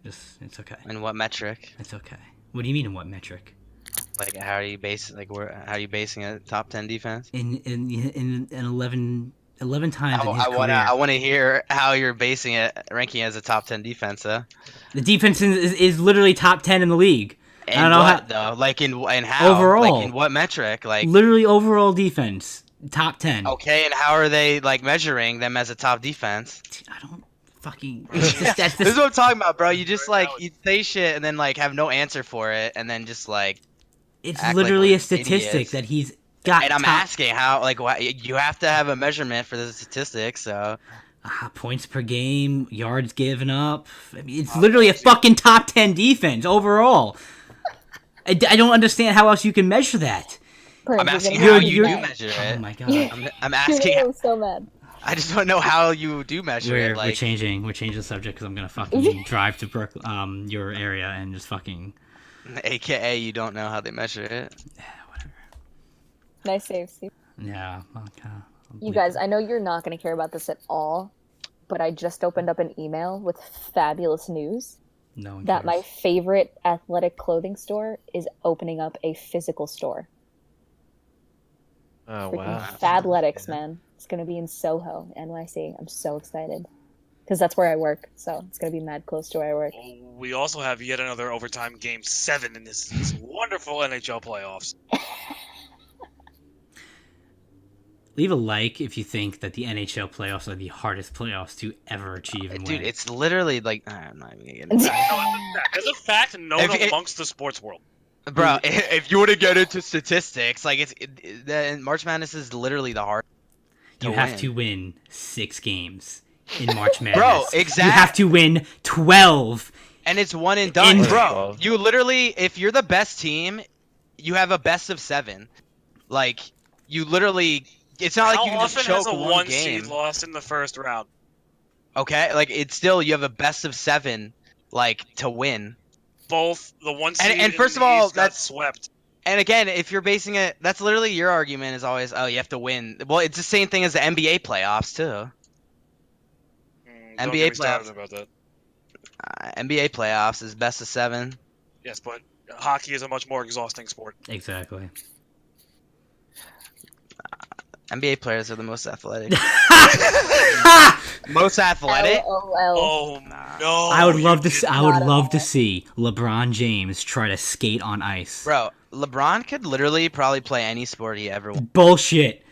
It's okay.
In what metric?
It's okay. What do you mean in what metric?
Like, how are you basing? Like, how are you basing a top 10 defense?
In 11 times in his
I
career.
want to hear how you're basing it, ranking as a top 10 defense, though.
The defense is literally top 10 in the league.
And
I don't know
what, though? Like, in how?
Overall.
Like, in what metric? Like,
Literally overall defense, top 10.
okay, and how are they, like, measuring them as a top defense?
I don't fucking. It's just, that's
This is
the,
what I'm talking about, bro. You just, like, you say shit and then, like, have no answer for it, and then just, like,
it's
act like
literally
we're
a statistic
idiots.
that he's got.
and I'm
top,
asking how, like, why, you have to have a measurement for the statistics, so.
points per game, yards given up. I mean, it's literally a fucking top 10 defense overall. I don't understand how else you can measure that.
I'm asking
You're-
how you
you're-
do measure it.
Oh my god.
I'm
You're
asking.
so mad.
I just want to know how you do measure
We're
it. Like,
changing the subject because I'm gonna fucking drive to your area and just fucking.
AKA, you don't know how they measure it.
Whatever.
Nice save, Steve.
Yeah. Okay.
You guys, I know you're not going to care about this at all, but I just opened up an email with fabulous news
No one
that
cares.
my favorite athletic clothing store is opening up a physical store.
Oh
Freaking
wow.
Fabletics, man. It's going to be in Soho, NYC. I'm so excited. Because that's where I work, so it's going to be mad close to where I work.
We also have yet another overtime game 7 in this wonderful NHL playoffs.
Leave a like if you think that the NHL playoffs are the hardest playoffs to ever achieve and
Dude,
win.
it's literally like I'm not even gonna get into that.
As a fact known amongst the sports world.
Bro, if you were to get into statistics, like then March Madness is literally the hard.
You have to win 6 games in March Madness.
Bro, exactly.
You have to win 12.
And it's one and done,
In-
bro. You literally, if you're the best team, you have a best of 7. Like, you literally, it's not like you can just choke
How often has a
one
one
game.
seed lost in the first round?
Okay, like it's still you have a best of 7, like to win.
Both the one seed
And first of all,
East got
that's
swept.
And again, if you're basing it, that's literally your argument is always, oh, you have to win. Well, it's the same thing as the NBA playoffs too.
Don't
NBA
get me started
playoffs.
about that.
NBA playoffs is best of 7.
Yes, but hockey is a much more exhausting sport.
Exactly.
NBA players are the most athletic. Most athletic?
LOL.
Oh no!
I would love
you
to.
did
I would
not at
love to
all.
see LeBron James try to skate on ice.
Bro, LeBron could literally probably play any sport he ever wants.
Bullshit.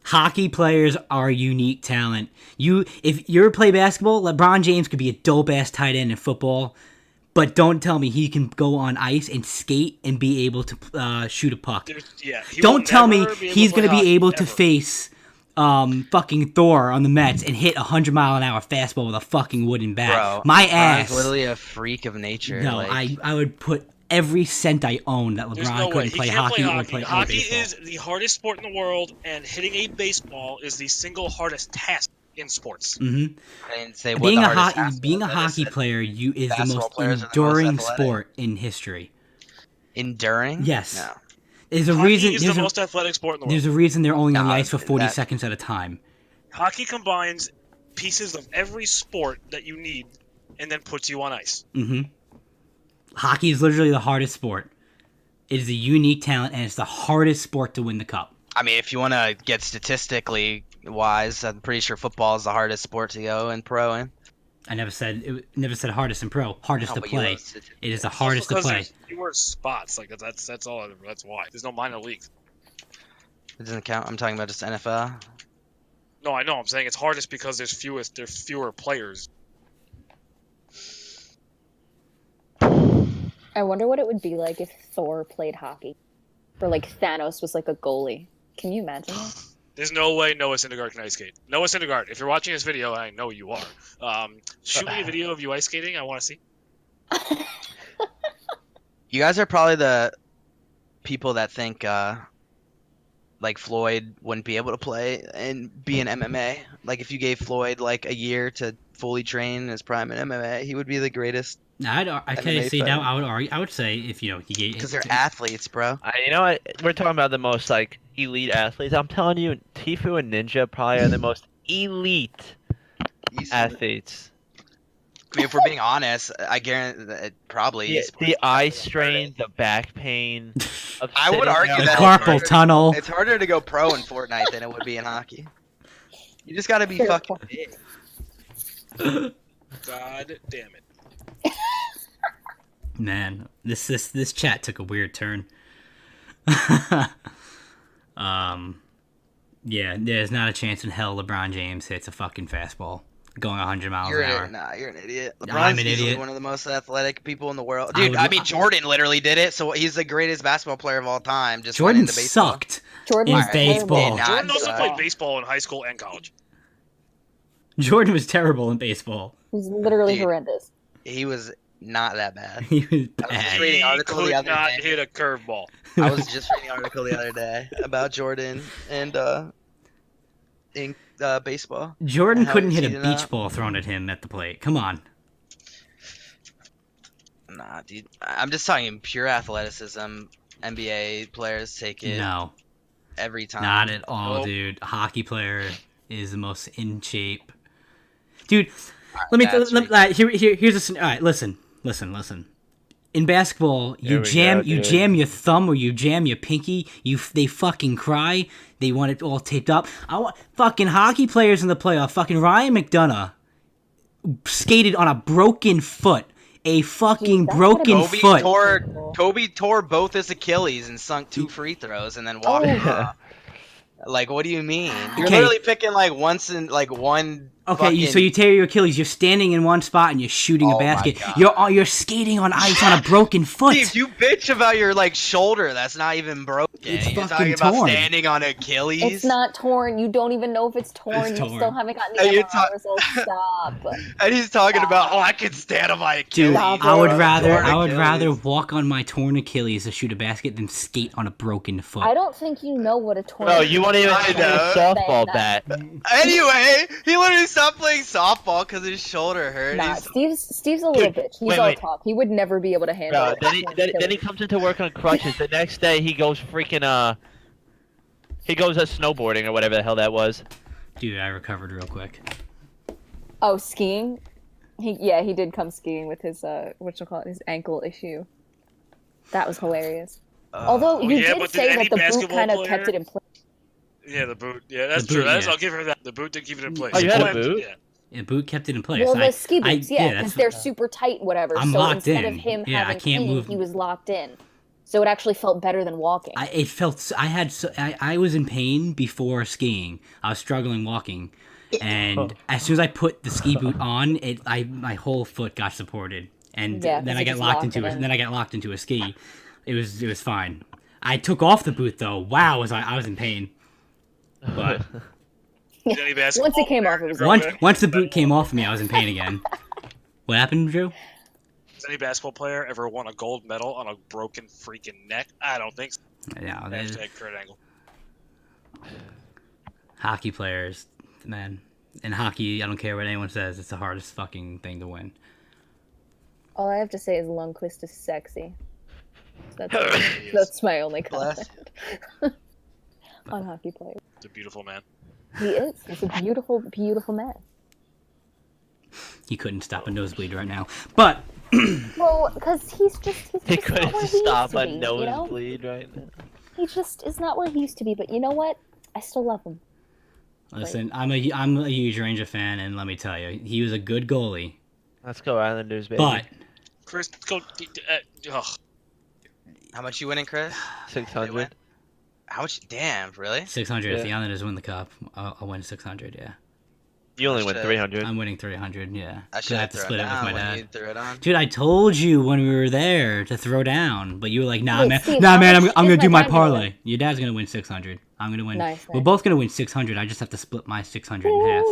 Hockey players are unique talent. If you ever play basketball, LeBron James could be a dope ass tight end in football, but don't tell me he can go on ice and skate and be able to shoot a puck.
He
Don't
will
tell me
never be able
he's
play
gonna be
hockey
able to
ever.
face fucking Thor on the Mets and hit 100-mile-an-hour fastball with a fucking wooden bat.
Bro,
My
LeBron's
ass.
literally a freak of nature.
No,
like,
I would put every cent I own that
There's
LeBron
no way.
couldn't
He
play
can't
hockey
play
or
hockey.
play
Hockey
baseball.
is the hardest sport in the world, and hitting a baseball is the single hardest task in sports.
Mm-hmm.
I didn't say what
Being
the
a
hardest
hockey
task
being a
was. I just
hockey
said
player is the
basketball
most
players are the most
enduring
athletic.
sport in history.
Enduring?
Yes.
No.
There's a
Hockey
reason.
is the most athletic sport in the world.
There's a reason they're only on the
Nah,
ice for 40
that-
seconds at a time.
Hockey combines pieces of every sport that you need, and then puts you on ice.
Mm-hmm. Hockey is literally the hardest sport. It is a unique talent, and it's the hardest sport to win the cup.
I mean, if you want to get statistically wise, I'm pretty sure football is the hardest sport to go in pro in.
I never said hardest in pro. Hardest
No,
to
but you
play.
love statistics.
It is the
It's
hardest to
because
play.
there's fewer spots. Like that's all. That's why. There's no minor leagues.
It doesn't count. I'm talking about just NFL.
No, I know. I'm saying it's hardest because there's fewer players.
I wonder what it would be like if Thor played hockey. Or like Thanos was like a goalie. Can you imagine?
There's no way Noah Syndergaard can ice skate. Noah Syndergaard, if you're watching this video, I know you are. Shoot me a video of you ice skating. I want to see.
You guys are probably the people that think like Floyd wouldn't be able to play and be in MMA. Like if you gave Floyd like a year to fully train his prime in MMA, he would be the greatest.
I can't
MMA
see now.
fighter.
I would say if he gave
Because they're athletes, bro.
You know what? We're talking about the most like elite athletes. I'm telling you, Tfue and Ninja probably are the most elite athletes.
I mean, if we're being honest, I guarantee that probably.
The eye strain, the back pain. Of
I would
sitting
argue
down
the
that
all
carpal
day.
tunnel.
It's harder to go pro in Fortnite than it would be in hockey. You just gotta be
Fair
fucking
point.
big.
God damn it.
Man, this chat took a weird turn. Yeah, there's not a chance in hell LeBron James hits a fucking fastball going 100 miles an hour.
You're an idiot.
I'm
LeBron's
an
easily
idiot.
one of the most athletic people in the world.
I
Dude,
would-
Jordan literally did it, so he's the greatest basketball player of all time. Just went
Jordan
into baseball.
sucked.
Jordan
In
was terrible.
baseball.
Did
Jordan
not
also
suck.
played baseball in high school and college.
Jordan was terrible in baseball.
He's literally
Dude.
horrendous.
He was not that bad.
He was
I was just
bad.
reading an
He
article
could
the other
not
day.
hit a curveball.
I was just reading an article the other day about Jordan and in baseball.
Jordan
and how
couldn't
he's
hit a
heating
beach
up.
ball thrown at him at the plate. Come on.
Nah, dude. I'm just talking pure athleticism. NBA players take it
No,
every time.
not at all,
Nope.
dude. A hockey player is the most in shape. Dude, let me.
that's
Here's a scenario. All right, listen. In basketball, you
Here we go, dude.
jam your thumb or you jam your pinky. They fucking cry. They want it all taped up. I want fucking hockey players in the playoff. Fucking Ryan McDonough skated on a broken foot. A fucking
Dude, that
broken
would've
Kobe
foot.
Kobe tore both his Achilles and sunk 2 free throws and then walked off. Like, what do you mean? You're
Okay.
literally picking like one.
Okay, so
fucking-
you tear your Achilles. You're standing in one spot and you're shooting
Oh
a
my
basket.
God.
You're skating on ice on a broken foot.
Steve, you bitch about your like shoulder. That's not even broken.
It's
You're
fucking
talking about
torn.
standing on Achilles.
It's not torn. You don't even know if it's torn.
It's
You
torn.
still haven't gotten
And
the
you're
MRI results. Stop.
And he's talking about, I can stand on my Achilles.
Dude,
Stop
I would
it.
rather walk on my torn Achilles to shoot a basket than skate on a broken foot.
I don't think you know what a torn.
Bro, you won't even
I
swing a
know.
softball bat.
Anyway, he literally stopped playing softball because his shoulder hurt.
Nah,
He's-
Steve's a little
Dude,
bitch. He's
wait,
all
wait.
talk. He would never be able to handle
Bro,
it.
then he comes into work on crutches. The next day he goes freaking he goes snowboarding or whatever the hell that was.
Dude, I recovered real quick.
Oh, skiing? He did come skiing with his his ankle issue. That was hilarious. Although he
yeah,
did
but did
say
any
that the boot
basketball
kind of
player-
kept it in place.
Yeah, the boot. Yeah, that's
The
true.
boot,
I'll
yeah.
give her that. The boot did keep it in place.
Oh, you had a
Yeah.
boot?
Yeah.
Yeah, boot kept it in place.
Well, the ski boots, yeah,
that's-
because they're super tight, whatever.
I'm
so
locked
instead
in.
of him
Yeah, I
having
can't
pain,
move.
he was locked in. So it actually felt better than walking.
I was in pain before skiing. I was struggling walking, and as soon as I put the ski boot on, my whole foot got supported, and
Yeah,
then
'cause
I
it
got
just
locked
locked
into
it
it.
in.
Then I got locked into a ski. It was fine. I took off the boot though. Wow, I was in pain. But
Did any basketball
Once it came
player
off, it was
ever win?
once the boot came off of me, I was in pain again. What happened, Drew?
Has any basketball player ever won a gold medal on a broken freaking neck? I don't think so.
Yeah,
Hashtag Kurt Angle.
hockey players, man. In hockey, I don't care what anyone says. It's the hardest fucking thing to win.
All I have to say is Lundqvist is sexy. That's my only
Bless.
comment on hockey players.
It's a beautiful man.
He is. He's a beautiful, beautiful man.
He couldn't stop a nosebleed right now, but
Well, because he's
He
just
couldn't
not where he
stop
used to
a
be, you know?
nosebleed right now.
He just is not where he used to be. But you know what? I still love him.
listen, I'm a huge Ranger fan, and let me tell you, he was a good goalie.
Let's go Islanders, baby.
But
Chris, go. Ugh.
How much you winning, Chris?
600.
How much? Damn, really?
600. If
Yeah.
the Islanders win the cup, I'll win 600. Yeah,
You only win
Shit.
300.
I'm winning 300. Yeah,
I
'Cause
should
have to split it with my
when
dad.
you threw it on.
Dude, I told you when we were there to throw down, but you were like, "Nah,
Wait,
man,
Steve,
nah,
how
man,
much
I'm
is
gonna do my
my dad gonna
parlay.
win?
Your dad's gonna win 600. I'm gonna win.
Nice.
We're both gonna win 600. I just have to split my 600 in half.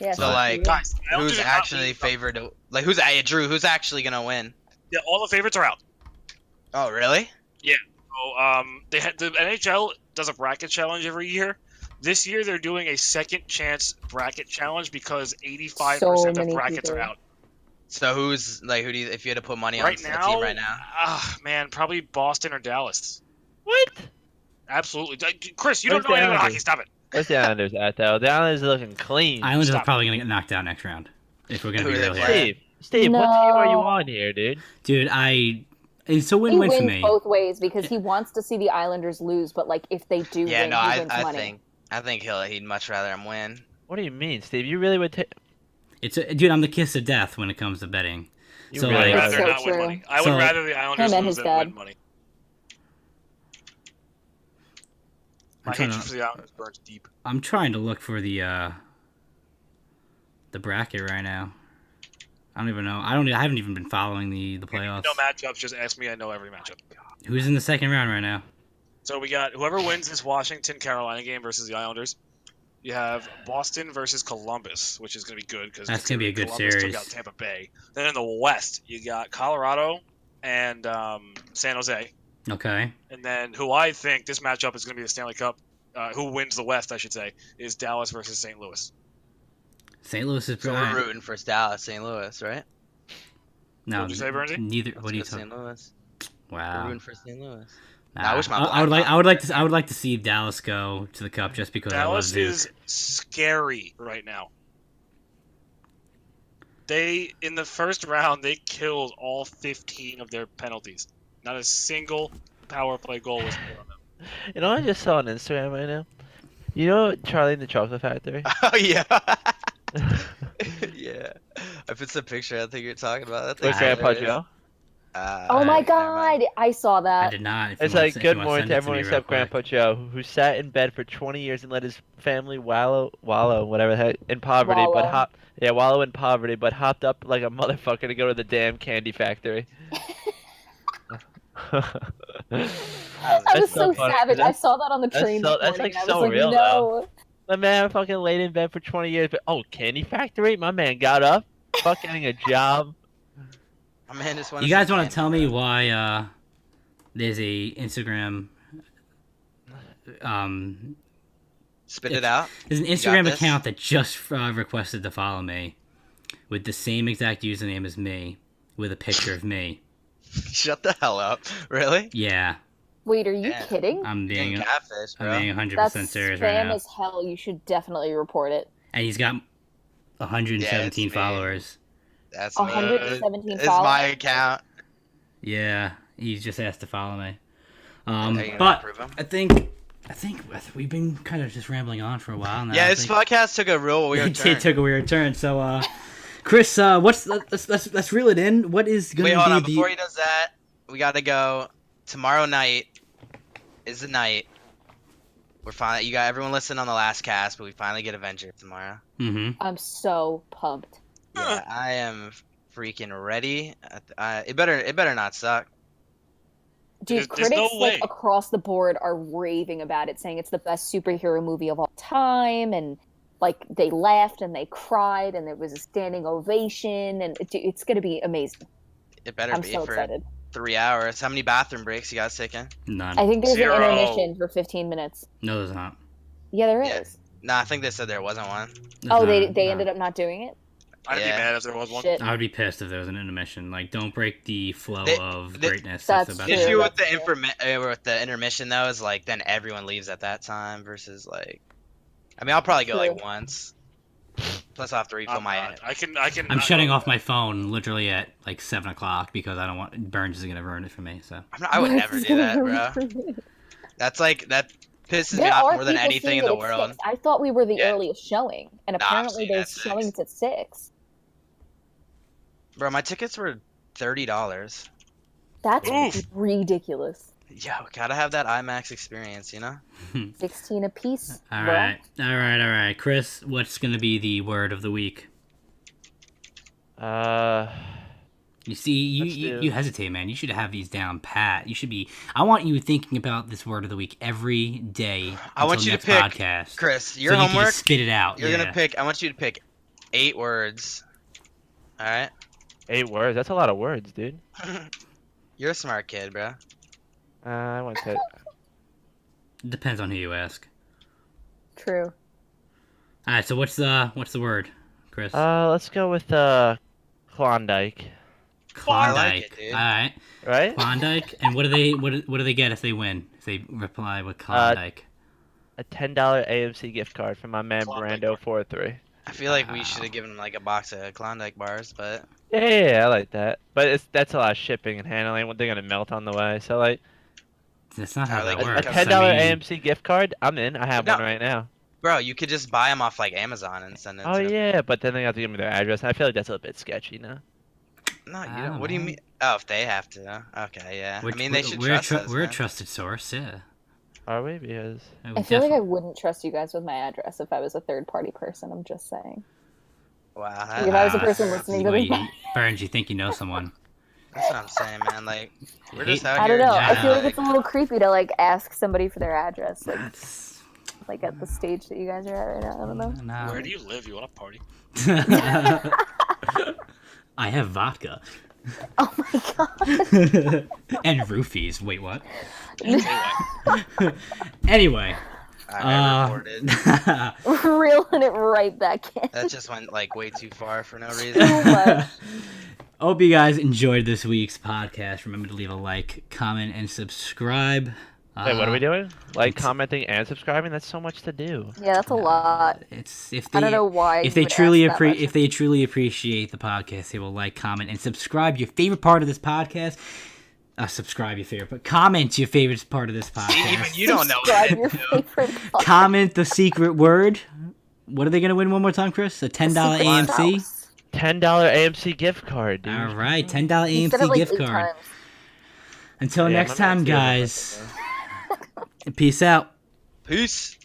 Yeah.
So like,
Guys, I don't
who's
think-
actually favored? Like, Drew? Who's actually gonna win?
Yeah, all the favorites are out.
Oh, really?
So, they had the NHL does a bracket challenge every year. This year they're doing a second chance bracket challenge because 85% of
many
brackets
people.
are out.
So who's like, who do you, if you had to put money on
Right
a
now,
team right now?
Man, probably Boston or Dallas.
What?
Absolutely, Chris, you
Where's
don't know
the
anything about
Islanders?
hockey. Stop it.
Where's the Islanders at, though? The Islanders are looking clean.
Islanders are
Stop.
probably gonna get knocked out next round. If we're gonna
Who
be
are they
real
playing?
here.
Steve, what team are you
No.
on here, dude?
Dude, it's a
He
win-win for
wins
me.
both ways because he wants to see the Islanders lose, but like if they do
Yeah,
win,
no,
he wins money.
I think he'd much rather him win.
What do you mean, Steve? You really would take...
Dude, I'm the kiss of death when it comes to betting.
You
So,
really
I'd
like,
It's
rather
so
not win
true.
money. I would
So-
rather the Islanders
Him and
lose
his
than
dad.
win money.
I'm
My
trying
hatred
to-
for the Islanders burns deep.
I'm trying to look for the bracket right now. I don't even know. I haven't even been following the playoffs.
No matchups. Just ask me. I know every matchup.
Who's in the second round right now?
So we got whoever wins this Washington Carolina game versus the Islanders. You have Boston versus Columbus, which is going to be good because
that's gonna be a good
Columbus
series.
took out Tampa Bay. Then in the West, you got Colorado and San Jose.
Okay.
And then who I think this matchup is going to be the Stanley Cup. Who wins the West, I should say, is Dallas versus St. Louis.
St. Louis is
So we're rooting for Dallas, St. Louis, right?
No,
What'd you say, BurnZ?
neither.
Let's
What do you
go
talking?
St. Louis. We're
Wow.
rooting for St. Louis.
Nah,
I wish my
I would like to see Dallas go to the Cup just because I love
Dallas
Duke.
is scary right now. They in the first round they killed all 15 of their penalties. Not a single power play goal was made on them.
You know what I just saw on Instagram right now? You know Charlie and the Chocolate Factory?
Oh yeah. Yeah. I put some picture. I think you're talking about that.
With Grandpa Joe?
Oh my god, I saw
I
that.
did not. If
It's
you wanna
like,
if
good
you wanna
morning
send
to
it
everyone
me real
except
quick.
Grandpa Joe, who sat in bed for 20 years and let his family wallow, whatever the heck, in poverty,
Wallow.
wallow in poverty, but hopped up like a motherfucker to go to the damn candy factory.
That was so
funny.
savage. I saw that on the train this
that's,
morning,
like,
and I
so
was like,
real,
no.
The man fucking laid in bed for 20 years, but candy factory? My man got up, fucking getting a job.
My man just
You guys want to tell me why there's a Instagram
Spit it out.
there's an Instagram account that just requested to follow me with the same exact username as me with a picture of me.
Shut the hell up. Really?
Yeah,
Wait, are you
Damn.
kidding?
I'm being
catfish, bro.
100%
That's
serious right
spam
now.
as hell. You should definitely report it.
And he's got
Yeah,
117
it's me.
followers.
That's
117
It's my
followers?
account.
Yeah, he's just asked to follow me.
Are you gonna
But
approve him?
I think we've been kind of just rambling on for a while now.
Yeah,
I
this
think
podcast took a real weird
it
turn.
took a weird turn. So, Chris, let's reel it in. What is going
Wait,
to
hold
be
on.
the?
Before he does that, we gotta go. Tomorrow night is the night. We're finally. You got everyone listening on the last cast, but we finally get Avenger tomorrow.
Mm-hmm.
I'm so pumped.
Yeah, I am freaking ready. It better not suck.
Dude,
There's no
critics
way.
across the board are raving about it, saying it's the best superhero movie of all time, and like they laughed and they cried, and there was a standing ovation, and it's gonna be amazing.
It better
I'm
be
so
for
excited.
3 hours. How many bathroom breaks you guys taking?
None.
I think there's
Zero.
an intermission for 15 minutes.
No, there's not.
Yeah, there
Yeah.
is.
Nah, I think they said there wasn't one.
They ended up not doing it.
I'd
Yeah.
be mad if there was one.
Shit.
I would be pissed if there was an intermission. Like, don't break the flow
They-
of
they-
greatness.
That's
about
The
true.
to
issue with
That's
with the intermission though is like then everyone leaves at that time versus like, I mean I'll probably go like
True.
once. Plus I'll have to refill
I'm
my.
not. I can.
I'm shutting off my phone literally at like 7 o'clock because I don't want BurnZ is gonna ruin it for me. So
I would never do that, bro. That's like that pisses me
There
off
are
more than
people
anything in
seeing
the
it at
world.
6. I thought we were the
Yeah.
earliest showing, and
Nah, I've
apparently
seen
they're
it at 6.
showing it at 6.
Bro, my tickets were $30.
That's
Oof.
ridiculous.
Yo, gotta have that IMAX experience, you know?
16 apiece.
all
bro.
right, Chris. What's gonna be the word of the week? You see,
Let's do-
you hesitate, man. You should have these down pat. You should be. I want you thinking about this word of the week every day.
I want
until
you to
next
pick,
podcast.
Chris, your
so you can
homework,
just spit it out.
you're
yeah.
gonna pick, I want you to pick 8 words. Alright?
8 words. That's a lot of words, dude.
You're a smart kid, bro.
I went to.
Depends on who you ask.
True.
All right. So what's the word, Chris?
Let's go with Klondike.
Klondike.
I like it, dude.
All right.
Right?
Klondike. And what do they get if they win? If they reply with Klondike.
A $10 AMC gift card from my man
Klondike
Brando43.
I feel like we should have given him like a box of Klondike bars, but
Yeah, I like that. But that's a lot of shipping and handling. They're gonna melt on the way. So like
That's not how
I
that
like
a
works.
$10
I mean,
AMC gift card, I'm in. I have
No.
one right now.
bro, you could just buy them off like Amazon and send it
Oh
to them.
yeah, but then they have to give me their address. I feel like that's a little bit sketchy, no?
No, you
I
don't.
don't
What do you
know.
mean? Oh, if they have to. Okay, yeah. I mean, they should
we're
trust us.
we're a
man.
trusted source. Yeah.
Are we? Because
We
I feel like I
definitely-
wouldn't trust you guys with my address if I was a third-party person. I'm just saying.
Wow.
Like, if I was a person listening to
Well,
this,
you, Burns, you think you know someone?
That's what I'm saying, man. Like, we're just
Hate-
out
I
here.
don't know. I feel like
like,
it's a little creepy to like ask somebody for their address. Like,
That's
like at the stage that you guys are at right now. I don't know.
Nah.
Where do you live? You want to party?
I have vodka.
Oh my god.
And roofies. Wait, what?
Anyway.
Anyway.
I reported.
Reeling it right back in.
That just went like way too far for no
Too
reason.
much.
Hope you guys enjoyed this week's podcast. Remember to leave a like, comment, and subscribe.
Wait, what are we doing? Like, commenting, and subscribing? That's so much to do.
Yeah, that's a lot.
It's if
I don't know why.
If
you
they
would
truly
ask that much.
if they truly appreciate the podcast, they will like, comment, and subscribe. Your favorite part of this podcast. Subscribe your favorite, but comment your favorite part of this podcast.
Even you don't know
Subscribe
what
your
to do.
favorite part.
Comment the secret word. What are they gonna win one more time, Chris? A $10
Secret
AMC.
sauce.
$10 AMC gift card, dude.
All right, $10
He said it
AMC
like
gift
8
card.
times.
Until
Yeah,
next
my
time,
man's doing it.
guys. Peace out.
Peace.